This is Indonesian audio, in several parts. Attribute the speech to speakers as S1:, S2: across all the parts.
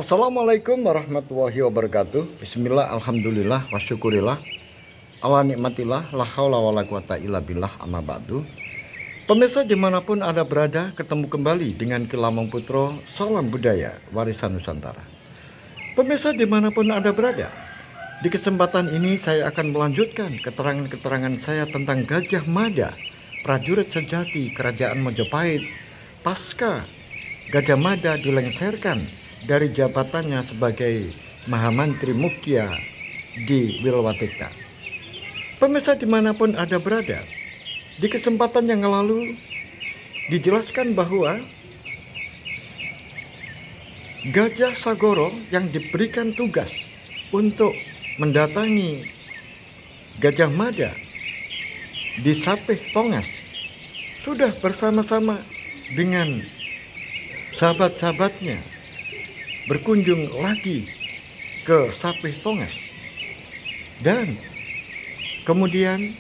S1: Assalamualaikum warahmatullahi wabarakatuh. Bismillah, alhamdulillah, wa syukurillah, ala nikmatillah, la haula wa la quwata illa billah, amma ba'du. Pemirsa dimanapun Anda berada, ketemu kembali dengan Kilamong Putro, salam budaya, warisan Nusantara. Pemirsa dimanapun Anda berada, di kesempatan ini saya akan melanjutkan keterangan-keterangan saya tentang Gajah Mada, prajurit sejati Kerajaan Majapahit, pasca Gajah Mada dilengsarkan dari jabatannya sebagai Mahamantri Mukhya di Wilwatikta. Pemirsa dimanapun Anda berada, di kesempatan yang lalu dijelaskan bahwa Gajah Sagoro yang diberikan tugas untuk mendatangi Gajah Mada di Sapih Tongas sudah bersama-sama dengan sahabat-sahabatnya berkunjung lagi ke Sapih Tongas, dan kemudian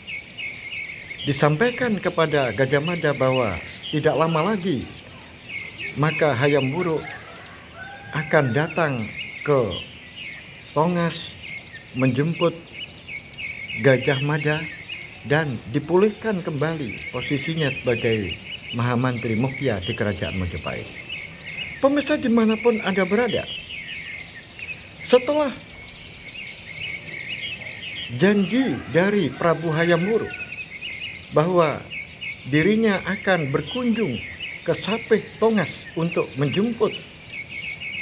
S1: disampaikan kepada Gajah Mada bahwa tidak lama lagi maka Hayam Wuruk akan datang ke Tongas menjemput Gajah Mada dan dipulihkan kembali posisinya sebagai Mahamantri Mukhya di Kerajaan Majapahit. Pemirsa dimanapun Anda berada, setelah janji dari Prabu Hayam Wuruk bahwa dirinya akan berkunjung ke Sapih Tongas untuk menjemput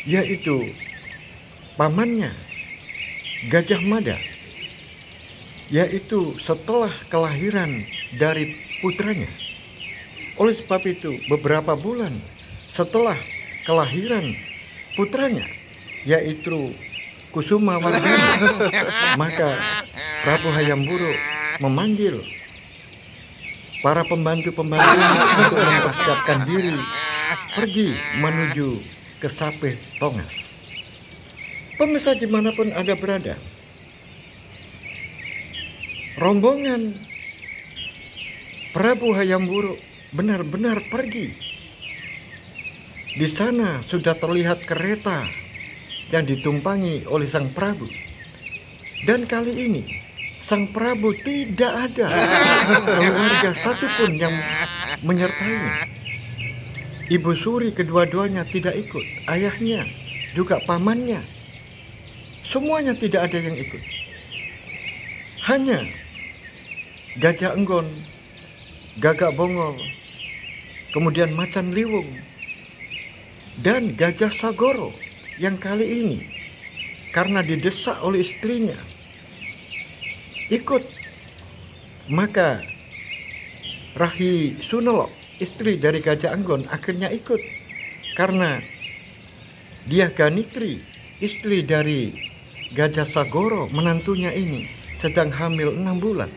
S1: yaitu pamannya Gajah Mada, yaitu setelah kelahiran dari putranya. Oleh sebab itu, beberapa bulan setelah kelahiran putranya yaitu Kusuma Wardhana, maka Prabu Hayam Wuruk memanggil para pembantu-pembantunya untuk mempersiapkan diri pergi menuju ke Sapih Tongas. Pemirsa dimanapun Anda berada, rombongan Prabu Hayam Wuruk benar-benar pergi. Di sana sudah terlihat kereta yang ditumpangi oleh Sang Prabu. Dan kali ini Sang Prabu tidak ada keluarga satupun yang menyertainya. Ibu Suri kedua-duanya tidak ikut, ayahnya juga pamannya, semuanya tidak ada yang ikut. Hanya Gajah Enggon, Gagak Bongol, kemudian Macan Liwung, dan Gajah Sagoro yang kali ini karena didesak oleh istrinya ikut. Maka Rahi Sunelo, istri dari Gajah Enggon, akhirnya ikut karena dia Ganitri, istri dari Gajah Sagoro, menantunya ini sedang hamil 6 bulan.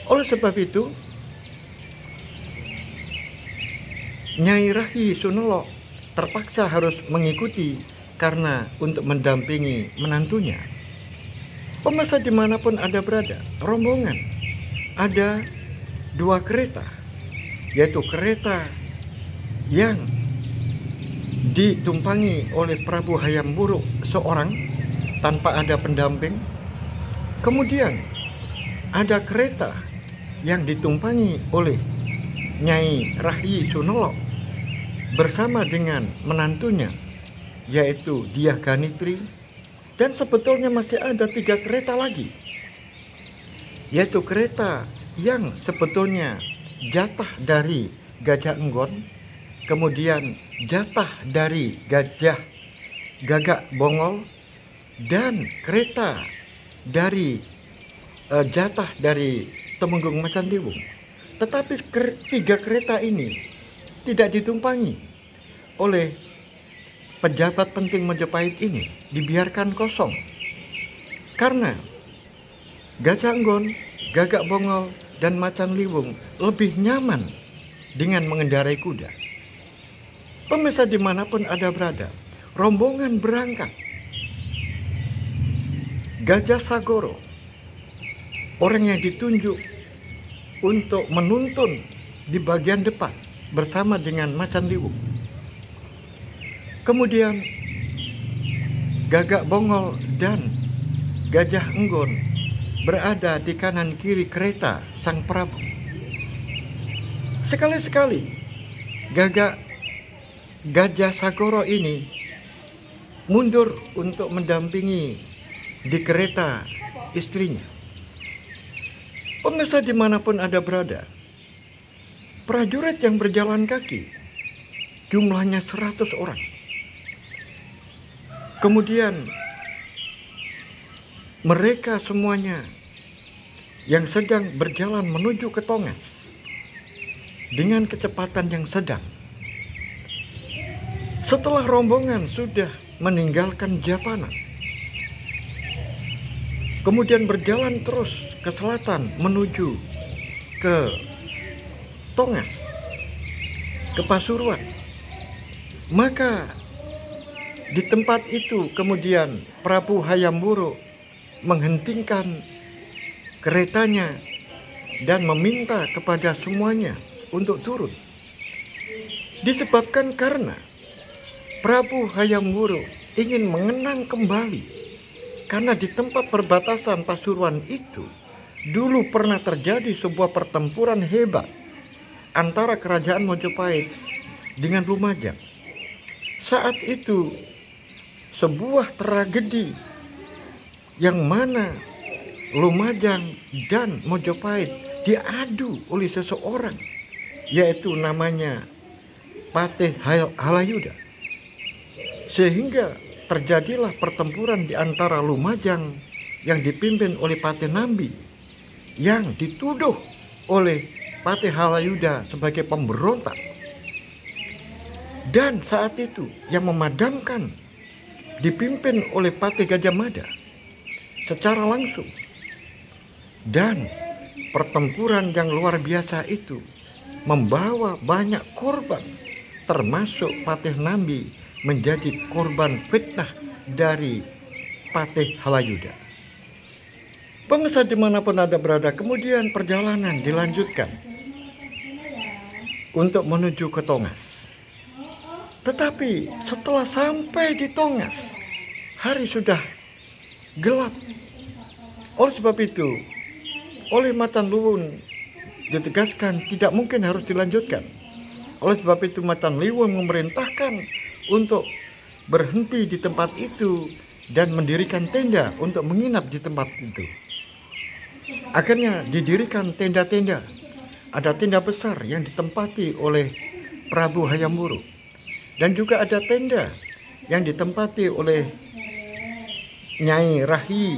S1: Oleh sebab itu Nyai Rahi Sunelo terpaksa harus mengikuti karena untuk mendampingi menantunya. Pemirsa dimanapun Anda berada, rombongan ada 2 kereta, yaitu kereta yang ditumpangi oleh Prabu Hayam Wuruk seorang tanpa ada pendamping. Kemudian ada kereta yang ditumpangi oleh Nyai Rahi Sunelo bersama dengan menantunya yaitu Dyah Ganitri, dan sebetulnya masih ada 3 kereta lagi, yaitu kereta yang sebetulnya jatah dari Gajah Enggon, kemudian jatah dari Gagak Bongol, dan kereta dari jatah dari Temenggung Macan Liwung. Tetapi 3 kereta ini tidak ditumpangi oleh pejabat penting Majapahit ini, dibiarkan kosong karena Gajah Enggon, Gagak Bongol, dan Macan Liwung lebih nyaman dengan mengendarai kuda. Pemirsa dimanapun Anda berada, rombongan berangkat. Gajah Sagoro, orang yang ditunjuk untuk menuntun di bagian depan bersama dengan Macan Liwung. Kemudian Gagak Bongol dan Gajah Enggon berada di kanan kiri kereta Sang Prabu. Sekali-sekali Gajah Sagoro ini mundur untuk mendampingi di kereta istrinya. Pemirsa dimanapun Anda berada, prajurit yang berjalan kaki jumlahnya 100 orang. Kemudian mereka semuanya yang sedang berjalan menuju ke Tongas dengan kecepatan yang sedang. Setelah rombongan sudah meninggalkan Japana, kemudian berjalan terus ke selatan menuju ke Tongas, ke Pasuruan. Maka di tempat itu kemudian Prabu Hayam Wuruk menghentikan keretanya dan meminta kepada semuanya untuk turun. Disebabkan karena Prabu Hayam Wuruk ingin mengenang kembali, karena di tempat perbatasan Pasuruan itu dulu pernah terjadi sebuah pertempuran hebat antara kerajaan Mojopahit dengan Lumajang. Saat itu sebuah tragedi yang mana Lumajang dan Mojopahit diadu oleh seseorang, yaitu namanya Patih Halayuda. Sehingga terjadilah pertempuran di antara Lumajang yang dipimpin oleh Patih Nambi yang dituduh oleh Patih Halayuda sebagai pemberontak. Dan saat itu yang memadamkan dipimpin oleh Patih Gajah Mada secara langsung. Dan pertempuran yang luar biasa itu membawa banyak korban, termasuk Patih Nambi menjadi korban fitnah dari Patih Halayuda. Pemirsa dimanapun Anda berada, kemudian perjalanan dilanjutkan untuk menuju ke Tongas. Tetapi setelah sampai di Tongas, hari sudah gelap. Oleh sebab itu, oleh Matan Luwun ditegaskan tidak mungkin harus dilanjutkan. Oleh sebab itu Matan Luwun memerintahkan untuk berhenti di tempat itu dan mendirikan tenda untuk menginap di tempat itu. Akhirnya didirikan tenda-tenda. Ada tenda besar yang ditempati oleh Prabu Hayam Wuruk, dan juga ada tenda yang ditempati oleh Nyai Rahi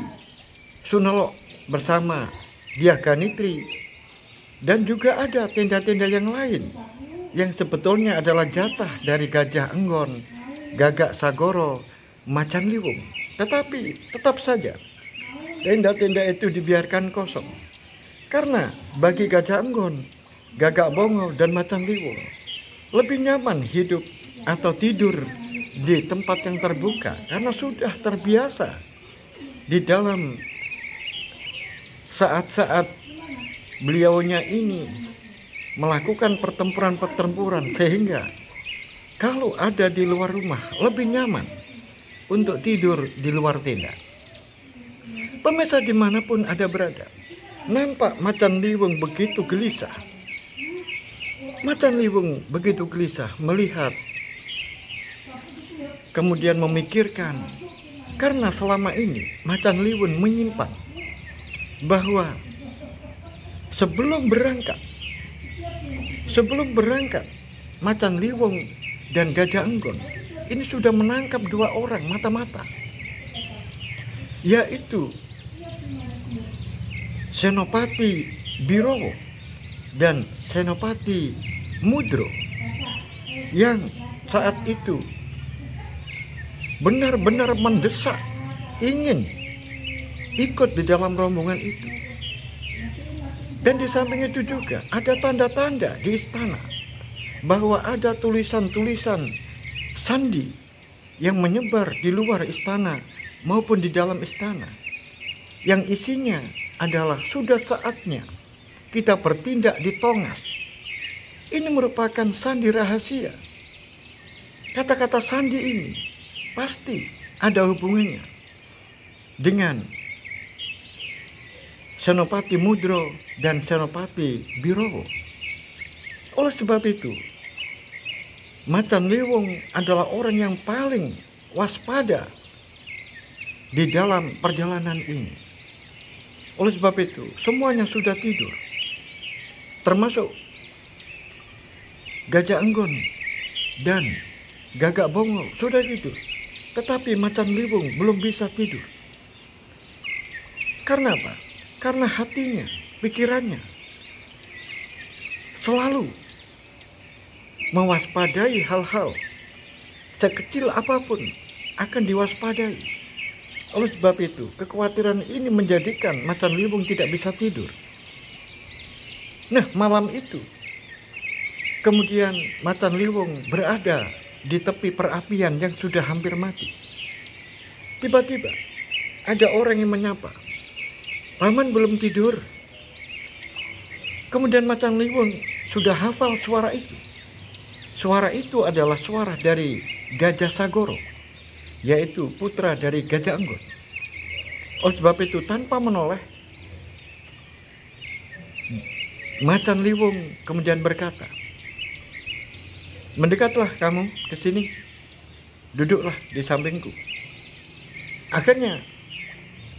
S1: Sunelok bersama Diaganitri, dan juga ada tenda-tenda yang lain yang sebetulnya adalah jatah dari Gajah Enggon, Gagak Sagoro, Macan Liwung. Tetapi tetap saja tenda-tenda itu dibiarkan kosong, karena bagi Gajah Enggon, Gagak Bongol, dan Macan Liwung lebih nyaman hidup atau tidur di tempat yang terbuka, karena sudah terbiasa di dalam saat-saat beliaunya ini melakukan pertempuran-pertempuran, sehingga kalau ada di luar rumah lebih nyaman untuk tidur di luar tenda. Pemirsa dimanapun Anda berada, nampak Macan Liwung begitu gelisah. Macan Liwung begitu gelisah melihat, kemudian memikirkan, karena selama ini Macan Liwung menyimpan bahwa sebelum berangkat Macan Liwung dan Gajah Enggon ini sudah menangkap 2 orang mata-mata, yaitu Senopati Birowo dan Senopati Mudro, yang saat itu benar-benar mendesak ingin ikut di dalam rombongan itu. Dan di samping itu juga ada tanda-tanda di istana bahwa ada tulisan-tulisan sandi yang menyebar di luar istana maupun di dalam istana, yang isinya adalah sudah saatnya kita bertindak di Tongas. Ini merupakan sandi rahasia. Kata-kata sandi ini pasti ada hubungannya dengan Senopati Mudro dan Senopati Birowo. Oleh sebab itu, Macan Liwung adalah orang yang paling waspada di dalam perjalanan ini. Oleh sebab itu, semuanya sudah tidur, termasuk Gajah Enggon dan Gagak Bongol sudah tidur. Tetapi Macan Liwung belum bisa tidur. Karena apa? Karena hatinya, pikirannya selalu mewaspadai hal-hal sekecil apapun akan diwaspadai. Oleh sebab itu, kekhawatiran ini menjadikan Macan Liwung tidak bisa tidur. Nah, malam itu kemudian Macan Liwung berada di tepi perapian yang sudah hampir mati. Tiba-tiba ada orang yang menyapa, "Paman belum tidur." Kemudian Macan Liwung sudah hafal suara itu. Suara itu adalah suara dari Gajah Sagoro, yaitu putra dari Gajah Enggon. Oleh sebab itu, tanpa menoleh, Macan Liwung kemudian berkata, "Mendekatlah kamu ke sini, duduklah di sampingku." Akhirnya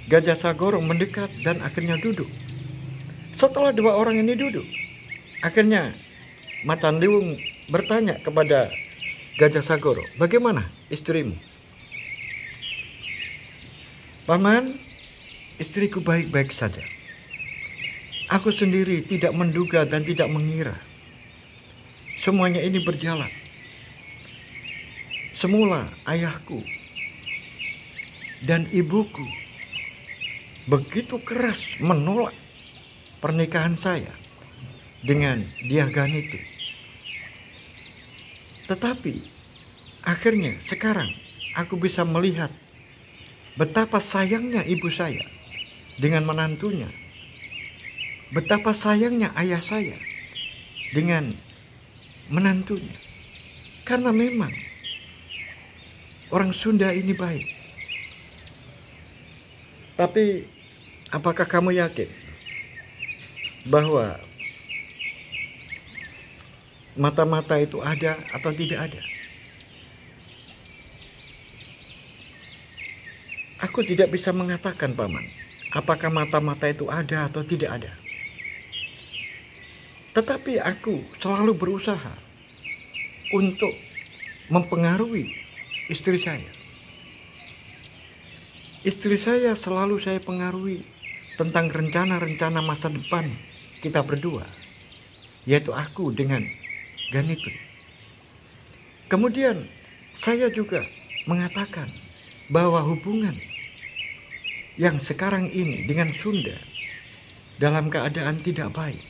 S1: Gajah Sagoro mendekat dan akhirnya duduk. Setelah dua orang ini duduk, akhirnya Macan Liwung bertanya kepada Gajah Sagoro, "Bagaimana istrimu?" "Paman, istriku baik-baik saja. Aku sendiri tidak menduga dan tidak mengira semuanya ini berjalan. Semula ayahku dan ibuku begitu keras menolak pernikahan saya dengan Diaganitu. Tetapi akhirnya sekarang aku bisa melihat betapa sayangnya ibu saya dengan menantunya, betapa sayangnya ayah saya dengan menantunya. Karena memang orang Sunda ini baik. Tapi apakah kamu yakin bahwa mata-mata itu ada atau tidak ada?" "Aku tidak bisa mengatakan, Paman, apakah mata-mata itu ada atau tidak ada. Tetapi aku selalu berusaha untuk mempengaruhi istri saya. Istri saya selalu saya pengaruhi tentang rencana-rencana masa depan kita berdua, yaitu aku dengan Ganitri. Kemudian saya juga mengatakan bahwa hubungan yang sekarang ini dengan Sunda dalam keadaan tidak baik.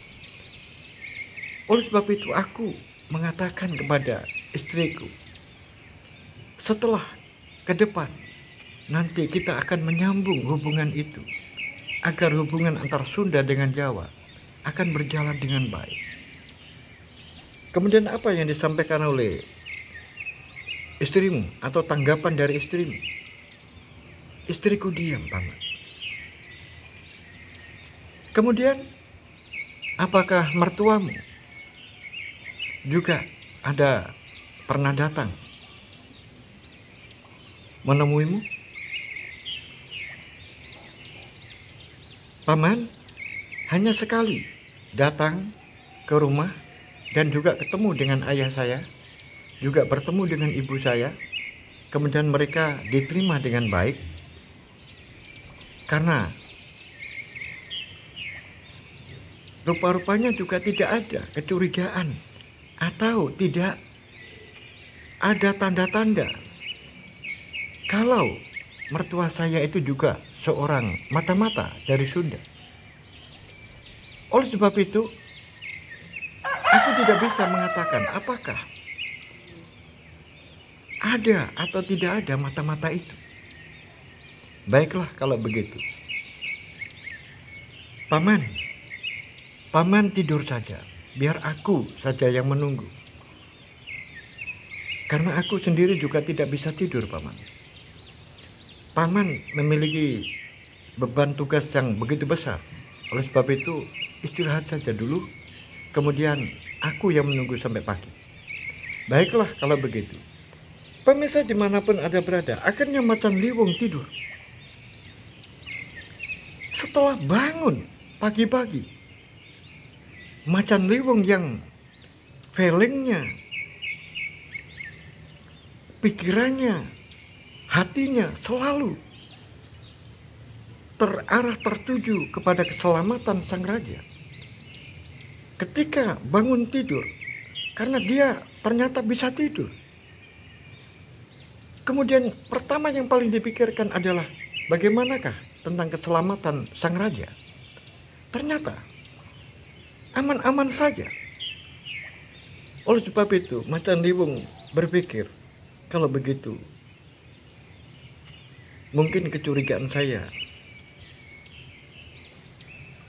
S1: Oleh sebab itu aku mengatakan kepada istriku, setelah ke depan nanti kita akan menyambung hubungan itu agar hubungan antar Sunda dengan Jawa akan berjalan dengan baik." Kemudian apa yang disampaikan oleh istrimu atau tanggapan dari istrimu? Istriku diam, Paman. Kemudian apakah mertuamu juga pernah datang menemuimu? Paman hanya sekali datang ke rumah dan juga ketemu dengan ayah saya, juga bertemu dengan ibu saya. Kemudian mereka diterima dengan baik. Karena rupa-rupanya juga tidak ada kecurigaan atau tidak ada tanda-tanda kalau mertua saya itu juga seorang mata-mata dari Sunda. Oleh sebab itu, aku tidak bisa mengatakan apakah ada atau tidak ada mata-mata itu. Baiklah kalau begitu. Paman tidur saja, biar aku saja yang menunggu. Karena aku sendiri juga tidak bisa tidur, Paman. paman memiliki beban tugas yang begitu besar. Oleh sebab itu, istirahat saja dulu, kemudian aku yang menunggu sampai pagi. Baiklah kalau begitu. Pemirsa dimanapun ada berada, akhirnya Macan Liwung tidur. Setelah bangun pagi-pagi, Macan Liwung yang feelingnya, pikirannya, hatinya selalu terarah tertuju kepada keselamatan sang raja. Ketika bangun tidur, karena dia ternyata bisa tidur, kemudian pertama yang paling dipikirkan adalah bagaimanakah tentang keselamatan sang raja. Ternyata aman-aman saja. Oleh sebab itu, Macan Liwung berpikir, kalau begitu, mungkin kecurigaan saya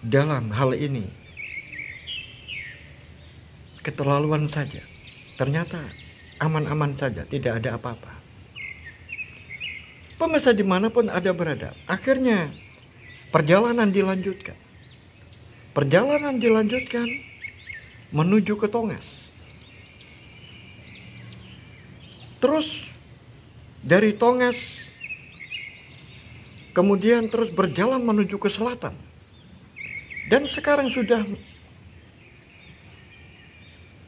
S1: dalam hal ini keterlaluan saja. Ternyata aman-aman saja, tidak ada apa-apa. Pemirsa dimanapun ada berada, akhirnya perjalanan dilanjutkan. Perjalanan dilanjutkan menuju ke Tongas. Terus dari Tongas kemudian terus berjalan menuju ke selatan. Dan sekarang sudah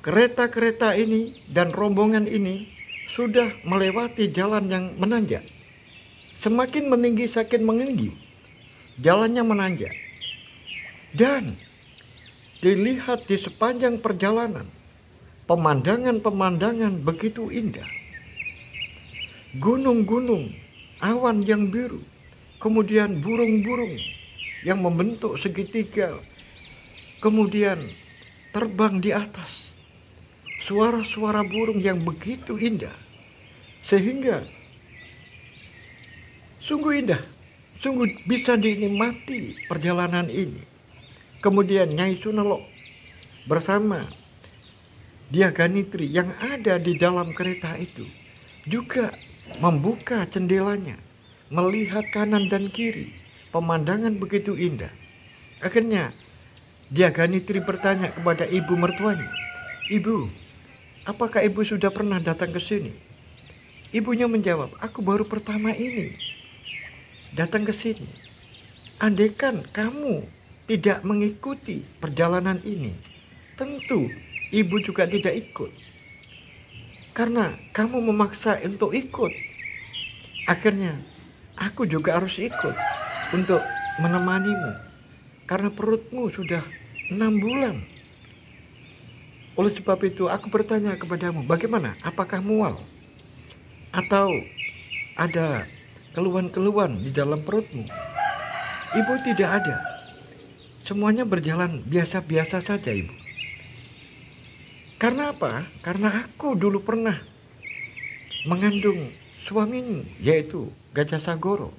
S1: kereta-kereta ini dan rombongan ini sudah melewati jalan yang menanjak. Semakin meninggi, semakin meninggi. Jalannya menanjak. Dan dilihat di sepanjang perjalanan, pemandangan-pemandangan begitu indah. Gunung-gunung, awan yang biru, kemudian burung-burung yang membentuk segitiga, kemudian terbang di atas. Suara-suara burung yang begitu indah, sehingga sungguh indah, sungguh bisa dinikmati perjalanan ini. Kemudian Nyai Sunelok bersama Diaganitri yang ada di dalam kereta itu juga membuka jendelanya, melihat kanan dan kiri, pemandangan begitu indah. Akhirnya Diaganitri bertanya kepada ibu mertuanya, "Ibu, apakah ibu sudah pernah datang ke sini?" Ibunya menjawab, "Aku baru pertama ini datang ke sini. Andaikan kamu tidak mengikuti perjalanan ini, tentu ibu juga tidak ikut. Karena kamu memaksa untuk ikut, akhirnya aku juga harus ikut untuk menemanimu. Karena perutmu sudah 6 bulan. Oleh sebab itu aku bertanya kepadamu, bagaimana? Apakah mual? Atau ada keluhan-keluhan di dalam perutmu?" Ibu, tidak ada. Semuanya berjalan biasa-biasa saja, Ibu. Karena apa? Karena aku dulu pernah mengandung suamimu, yaitu Gajah Sagoro.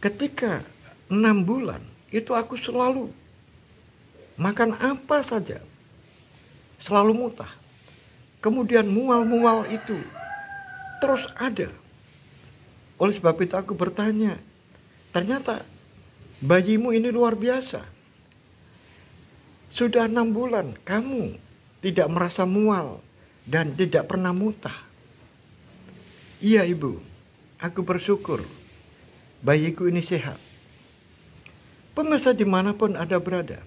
S1: Ketika 6 bulan, itu aku selalu makan apa saja, selalu muntah. Kemudian mual-mual itu terus ada. Oleh sebab itu aku bertanya, ternyata bayimu ini luar biasa. Sudah 6 bulan kamu tidak merasa mual dan tidak pernah muntah. Iya Ibu, aku bersyukur bayiku ini sehat. Pemirsa dimanapun ada berada,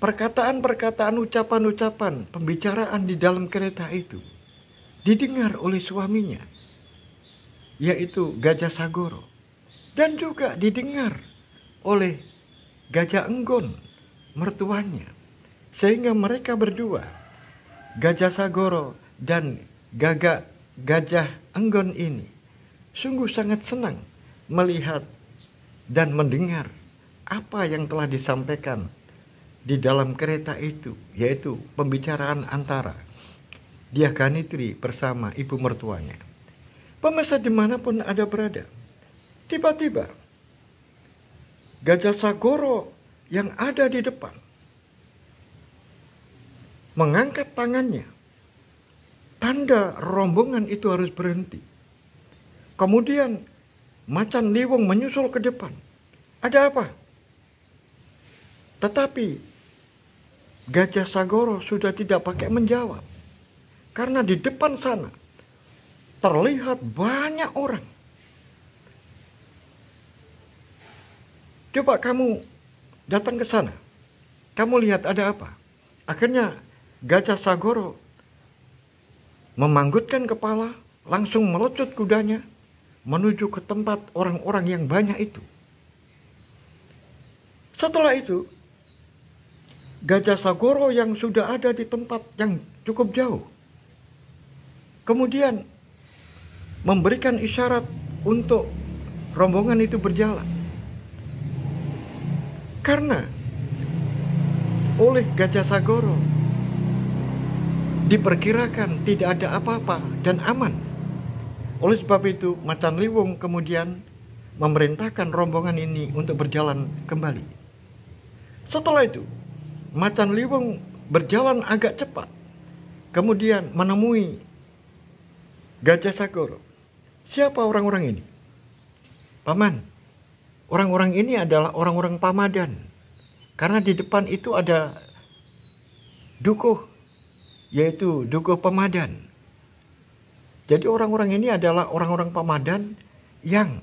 S1: perkataan-perkataan, ucapan-ucapan, pembicaraan di dalam kereta itu didengar oleh suaminya, yaitu Gajah Sagoro, dan juga didengar oleh Gajah Enggon, mertuanya. Sehingga mereka berdua, Gajah Sagoro dan Gajah Enggon ini, sungguh sangat senang melihat dan mendengar apa yang telah disampaikan di dalam kereta itu, yaitu pembicaraan antara Diaganitri bersama ibu mertuanya. Pemirsa dimanapun ada berada, tiba-tiba Gajah Sagoro yang ada di depan mengangkat tangannya, tanda rombongan itu harus berhenti. Kemudian macan liwung menyusul ke depan. Ada apa? Tetapi Gajah Sagoro sudah tidak pakai menjawab. Karena di depan sana terlihat banyak orang. Coba kamu datang ke sana. Kamu lihat ada apa? Akhirnya Gajah Sagoro memanggutkan kepala, langsung melucut kudanya menuju ke tempat orang-orang yang banyak itu. Setelah itu, Gajah Sagoro yang sudah ada di tempat yang cukup jauh, kemudian memberikan isyarat untuk rombongan itu berjalan. Karena oleh Gajah Sagoro diperkirakan tidak ada apa-apa dan aman. Oleh sebab itu, macan liwung kemudian memerintahkan rombongan ini untuk berjalan kembali. Setelah itu, macan liwung berjalan agak cepat, kemudian menemui Gajah Sagoro. Siapa orang-orang ini? Paman, orang-orang ini adalah orang-orang Pamadan. Karena di depan itu ada dukuh, yaitu dukuh Pamadan. Jadi orang-orang ini adalah orang-orang Pamadan yang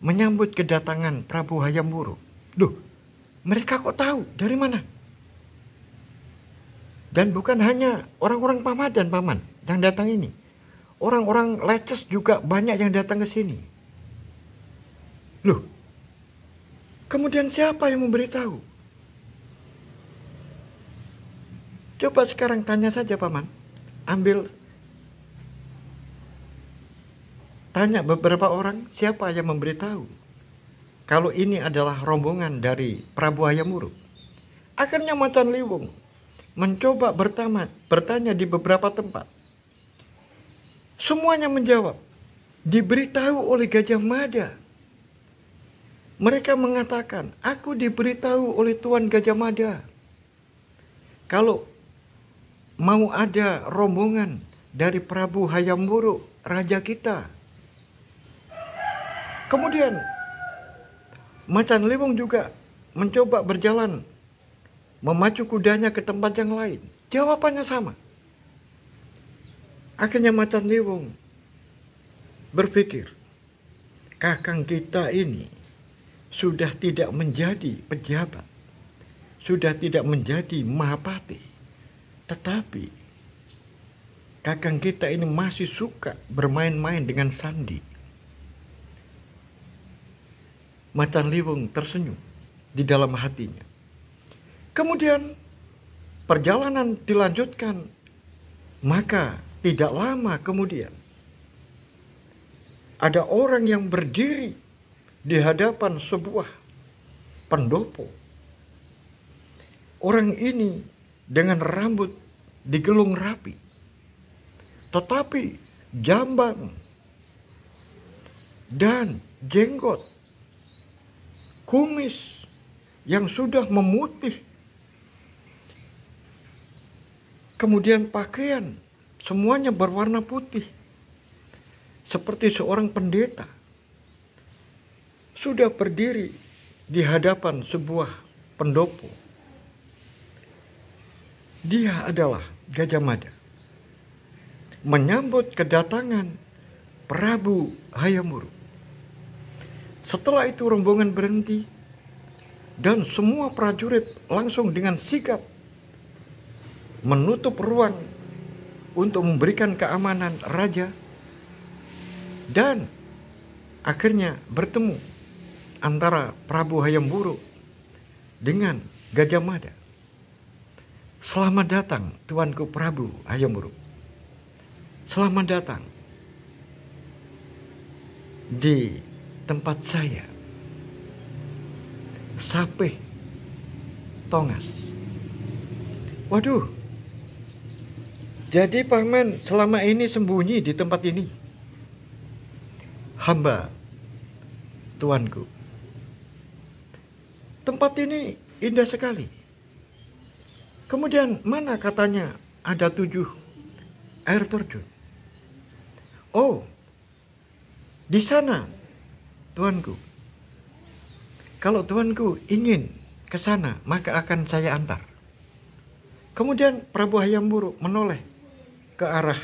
S1: menyambut kedatangan Prabu Hayam Wuruk. Duh, mereka kok tahu? Dari mana? Dan bukan hanya orang-orang Pamadan, Paman, yang datang ini. Orang-orang Leces juga banyak yang datang ke sini. Loh, kemudian siapa yang memberitahu? Coba sekarang tanya saja, Paman. Tanya beberapa orang siapa yang memberitahu kalau ini adalah rombongan dari Prabu Hayam Wuruk. Akhirnya macan liwung mencoba bertanya di beberapa tempat. Semuanya menjawab, diberitahu oleh Gajah Mada. Mereka mengatakan, aku diberitahu oleh Tuan Gajah Mada kalau mau ada rombongan dari Prabu Hayam Wuruk, raja kita. Kemudian macan liwung juga mencoba berjalan, memacu kudanya ke tempat yang lain. Jawabannya sama. Akhirnya macan liwung berpikir, kakang kita ini sudah tidak menjadi pejabat, sudah tidak menjadi mahapati, tetapi kakang kita ini masih suka bermain-main dengan sandi. Macan liwung tersenyum di dalam hatinya. Kemudian perjalanan dilanjutkan. Maka tidak lama kemudian ada orang yang berdiri di hadapan sebuah pendopo. Orang ini dengan rambut digelung rapi, tetapi jambang dan jenggot, kumis yang sudah memutih, kemudian pakaian semuanya berwarna putih, seperti seorang pendeta, sudah berdiri di hadapan sebuah pendopo. Dia adalah Gajah Mada, menyambut kedatangan Prabu Hayam Wuruk. Setelah itu rombongan berhenti dan semua prajurit langsung dengan sigap menutup ruang untuk memberikan keamanan raja, dan akhirnya bertemu antara Prabu Hayam Wuruk dengan Gajah Mada. Selamat datang Tuanku Prabu Hayam Wuruk. Selamat datang di tempat saya, Sapeh Tongas. Waduh, jadi Paman selama ini sembunyi di tempat ini? Hamba, Tuanku. Tempat ini indah sekali. Kemudian mana katanya ada 7 air terjun? Oh, Di sana, tuanku, kalau tuanku ingin ke sana, maka akan saya antar. Kemudian Prabu Hayam Wuruk menoleh ke arah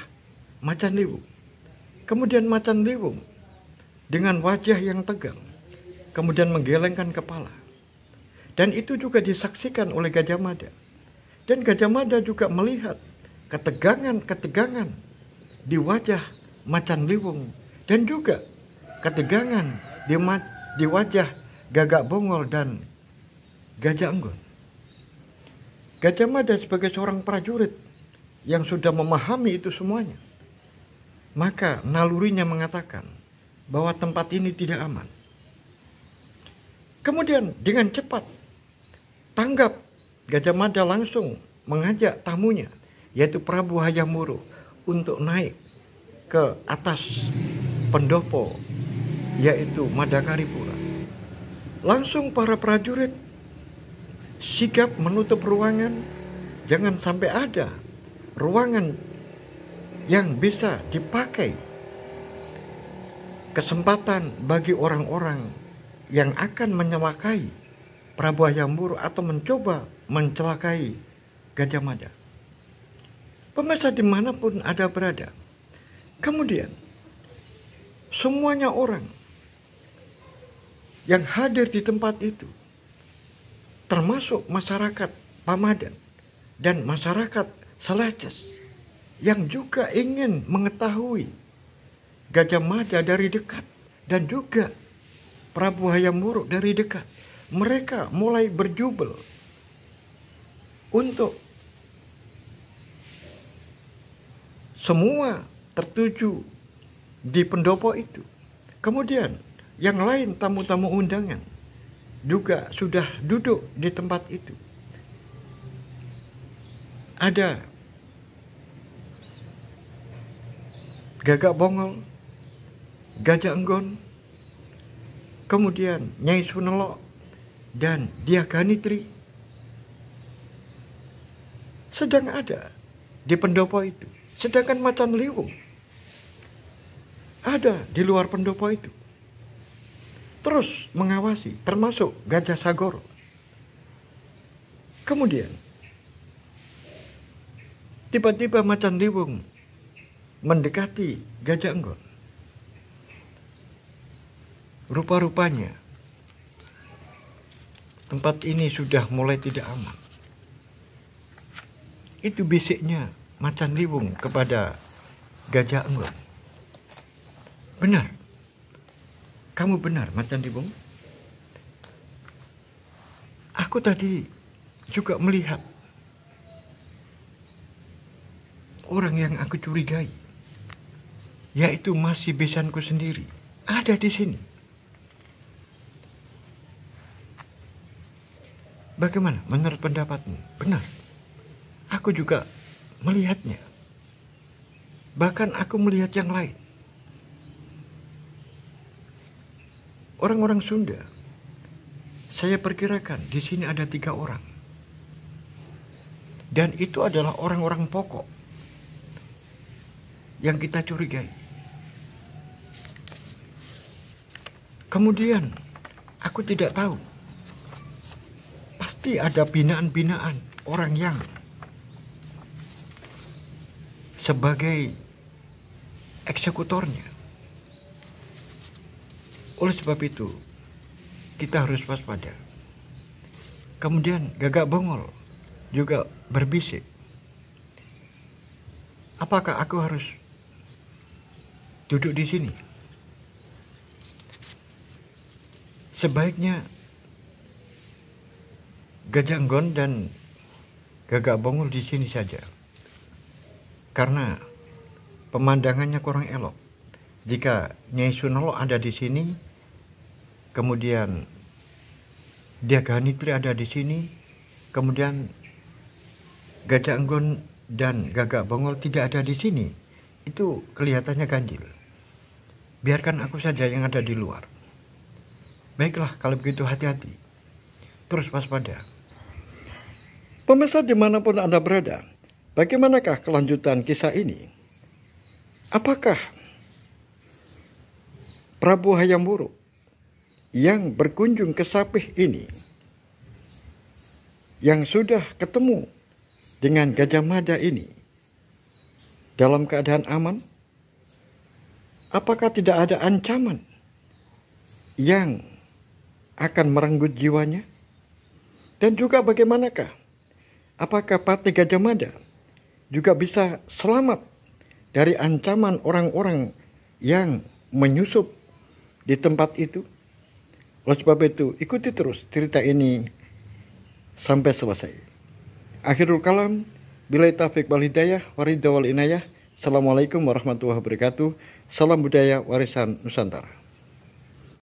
S1: Macan Liwung. Kemudian Macan Liwung dengan wajah yang tegang, kemudian menggelengkan kepala. Dan itu juga disaksikan oleh Gajah Mada. Dan Gajah Mada juga melihat ketegangan-ketegangan di wajah Macan Liwung dan juga ketegangan di wajah Gagak Bongol dan Gajah Enggon. Gajah Mada sebagai seorang prajurit yang sudah memahami itu semuanya, maka nalurinya mengatakan bahwa tempat ini tidak aman. Kemudian dengan cepat tanggap Gajah Mada langsung mengajak tamunya, yaitu Prabu Hayam Wuruk, untuk naik ke atas pendopo, yaitu Madakaripura. Langsung para prajurit sigap menutup ruangan, jangan sampai ada ruangan yang bisa dipakai kesempatan bagi orang-orang yang akan menyelakai Prabu Hayam Wuruk atau mencoba mencelakai Gajah Mada. Pemirsa dimanapun ada berada, kemudian semuanya orang yang hadir di tempat itu, termasuk masyarakat Pamadan dan masyarakat Seleces yang juga ingin mengetahui Gajah Mada dari dekat dan juga Prabu Hayam Wuruk dari dekat, mereka mulai berjubel untuk semua tertuju di pendopo itu. Kemudian yang lain tamu-tamu undangan juga sudah duduk di tempat itu. Ada Gagak Bongol, Gajah Enggon, kemudian Nyai Sunelok dan Diaganitri sedang ada di pendopo itu. Sedangkan Macan Liwung ada di luar pendopo itu, terus mengawasi, termasuk Gajah Sagoro. Kemudian tiba-tiba Macan Liwung mendekati Gajah Enggon. Rupa-rupanya tempat ini sudah mulai tidak aman. Itu bisiknya Macan Liwung kepada Gajah Enggon. Benar, kamu benar, Macan Liwung. Aku tadi juga melihat orang yang aku curigai, yaitu masih besanku sendiri, ada di sini. Bagaimana menurut pendapatmu? Benar, aku juga melihatnya. Bahkan aku melihat yang lain. Orang-orang Sunda, saya perkirakan di sini ada 3 orang. Dan itu adalah orang-orang pokok yang kita curigai. Kemudian aku tidak tahu, pasti ada binaan-binaan orang yang sebagai eksekutornya. Oleh sebab itu kita harus waspada. Kemudian Gagak Bongol juga berbisik, apakah aku harus duduk di sini? Sebaiknya Gajah Enggon dan Gagak Bongol di sini saja, karena pemandangannya kurang elok. Jika Nyai Sunelok ada di sini, kemudian Diaganitri ada di sini, kemudian Gajah Enggon dan Gagak Bongol tidak ada di sini, itu kelihatannya ganjil. Biarkan aku saja yang ada di luar. Baiklah, kalau begitu hati-hati. Terus waspada. Pemirsa dimanapun Anda berada, bagaimanakah kelanjutan kisah ini? Apakah Prabu Hayam Wuruk yang berkunjung ke Sapih ini, yang sudah ketemu dengan Gajah Mada ini dalam keadaan aman, apakah tidak ada ancaman yang akan merenggut jiwanya? Dan juga bagaimanakah? Apakah Patih Gajah Mada juga bisa selamat dari ancaman orang-orang yang menyusup di tempat itu? Oleh sebab itu, ikuti terus cerita ini sampai selesai. Akhirul kalam, billahi taufiq wal hidayah, waridha wal inayah. Assalamualaikum warahmatullahi wabarakatuh. Salam budaya warisan Nusantara.